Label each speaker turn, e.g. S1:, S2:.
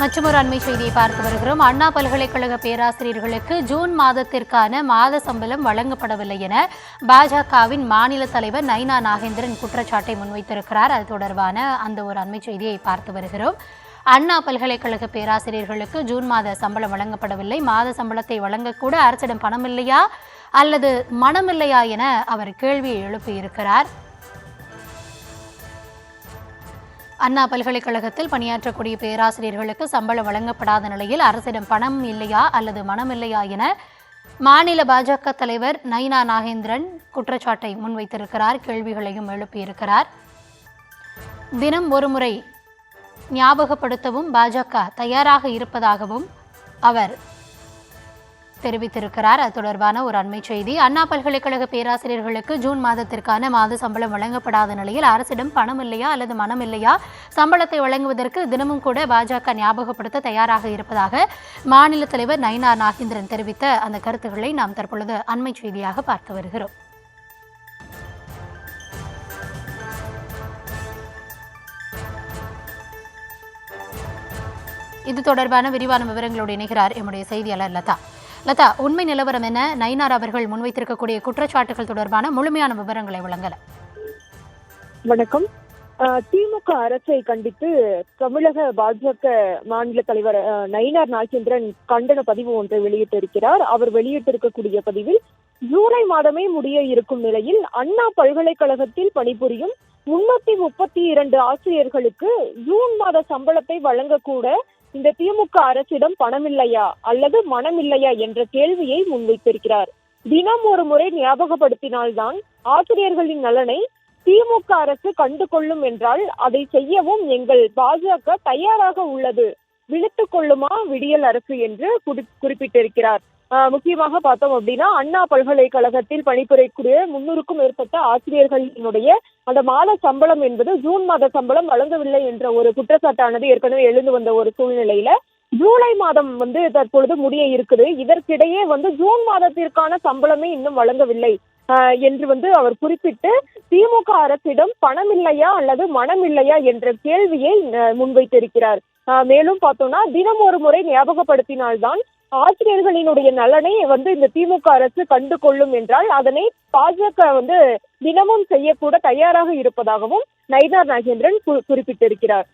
S1: மற்றொரு அண்மை செய்தியை பார்த்து வருகிறோம். அண்ணா பல்கலைக்கழக பேராசிரியர்களுக்கு ஜூன் மாதத்திற்கான மாத சம்பளம் வழங்கப்படவில்லை என பாஜகவின் மாநில தலைவர் நைனா நாகேந்திரன் குற்றச்சாட்டை முன்வைத்திருக்கிறார். அது தொடர்பான அந்த ஒரு அண்மை செய்தியை பார்த்து வருகிறோம். அண்ணா பல்கலைக்கழக பேராசிரியர்களுக்கு ஜூன் மாத சம்பளம் வழங்கப்படவில்லை. மாத சம்பளத்தை வழங்கக்கூட அரசிடம் பணம் இல்லையா அல்லது மனமில்லையா என அவர் கேள்வியை எழுப்பியிருக்கிறார். அண்ணா பல்கலைக்கழகத்தில் பணியாற்றக்கூடிய பேராசிரியர்களுக்கு சம்பளம் வழங்கப்படாத நிலையில் அரசிடம் பணம் இல்லையா அல்லது மனம் இல்லையா என மாநில பாஜக தலைவர் நைனா நாகேந்திரன் குற்றச்சாட்டை முன்வைத்திருக்கிறார். கேள்விகளையும் எழுப்பியிருக்கிறார். தினம் ஒருமுறை ஞாபகப்படுத்தவும் பாஜக தயாராக இருப்பதாகவும் அவர் தெரிவித்திருக்கிறார். அது தொடர்பான ஒரு அண்மை செய்தி. அண்ணா பல்கலைக்கழக பேராசிரியர்களுக்கு ஜூன் மாதத்திற்கான மாத சம்பளம் வழங்கப்படாத நிலையில் அரசிடம் பணம் இல்லையா அல்லது மனம் இல்லையா, சம்பளத்தை வழங்குவதற்கு தினமும் கூட பாஜக ஞாபகப்படுத்த தயாராக இருப்பதாக மாநில தலைவர் நைனா நாகேந்திரன் தெரிவித்த அந்த கருத்துக்களை நாம் தற்பொழுது அண்மை செய்தியாக பார்த்து வருகிறோம். இது தொடர்பான விரிவான விவரங்களோடு இணைகிறார் எம்முடைய செய்தியாளர் லதா. உண்மை நிலவரம் என்ன? நயினார் அவர்கள் முன்வைத்திருக்கக்கூடிய குற்றச்சாட்டுகள் தொடர்பான முழுமையான விவரங்களை வழங்கல.
S2: வணக்கம். திமுக அரசை கண்டித்து தமிழக பாஜக மாநில தலைவர் நயினார் நாகேந்திரன் கண்டன பதிவு ஒன்றை வெளியிட்டிருக்கிறார். அவர் வெளியிட்டிருக்கக்கூடிய பதிவில் ஜூலை மாதமே முடிய இருக்கும் நிலையில் அண்ணா பல்கலைக்கழகத்தில் பணிபுரியும் 332 ஆசிரியர்களுக்கு ஜூன் மாத சம்பளத்தை வழங்கக்கூட இந்த திமுக அரசிடம் பணமில்லையா அல்லது மனமில்லையா என்ற கேள்வியை முன்வைத்திருக்கிறார். தினம் ஒரு முறை ஞாபகப்படுத்தினால்தான் ஆசிரியர்களின் நலனை திமுக அரசு கண்டு கொள்ளும் என்றால் அதை செய்யவும் எங்கள் பாஜக தயாராக உள்ளது, விழித்துக் கொள்ளுமா விடியல் அரசு என்று குறிப்பிட்டிருக்கிறார். முக்கியமாக பார்த்தோம் அப்படின்னா, அண்ணா பல்கலைக்கழகத்தில் பணிபுரியக்கூடிய 300க்கும் மேற்பட்ட ஆசிரியர்களினுடைய அந்த மாத சம்பளம் என்பது ஜூன் மாத சம்பளம் வழங்கவில்லை என்ற ஒரு குற்றச்சாட்டானது ஏற்கனவே எழுந்து வந்த ஒரு சூழ்நிலையில ஜூலை மாதம் தற்பொழுது முடிய இருக்குது. இதற்கிடையே ஜூன் மாதத்திற்கான சம்பளமே இன்னும் வழங்கவில்லை என்று அவர் குறிப்பிட்டு திமுக அரசிடம் பணம் இல்லையா அல்லது மனம் இல்லையா என்ற கேள்வியை முன்வைத்திருக்கிறார். மேலும் பார்த்தோம்னா, தினம் ஒரு முறை ஞாபகப்படுத்தினால்தான் ஆசிரியர்களினுடைய நலனை இந்த திமுக அரசு கண்டு கொள்ளும் என்றால் அதனை பாஜக தினமும் செய்யக்கூட தயாராக இருப்பதாகவும் நயினார் நாகேந்திரன் குறிப்பிட்டிருக்கிறார்.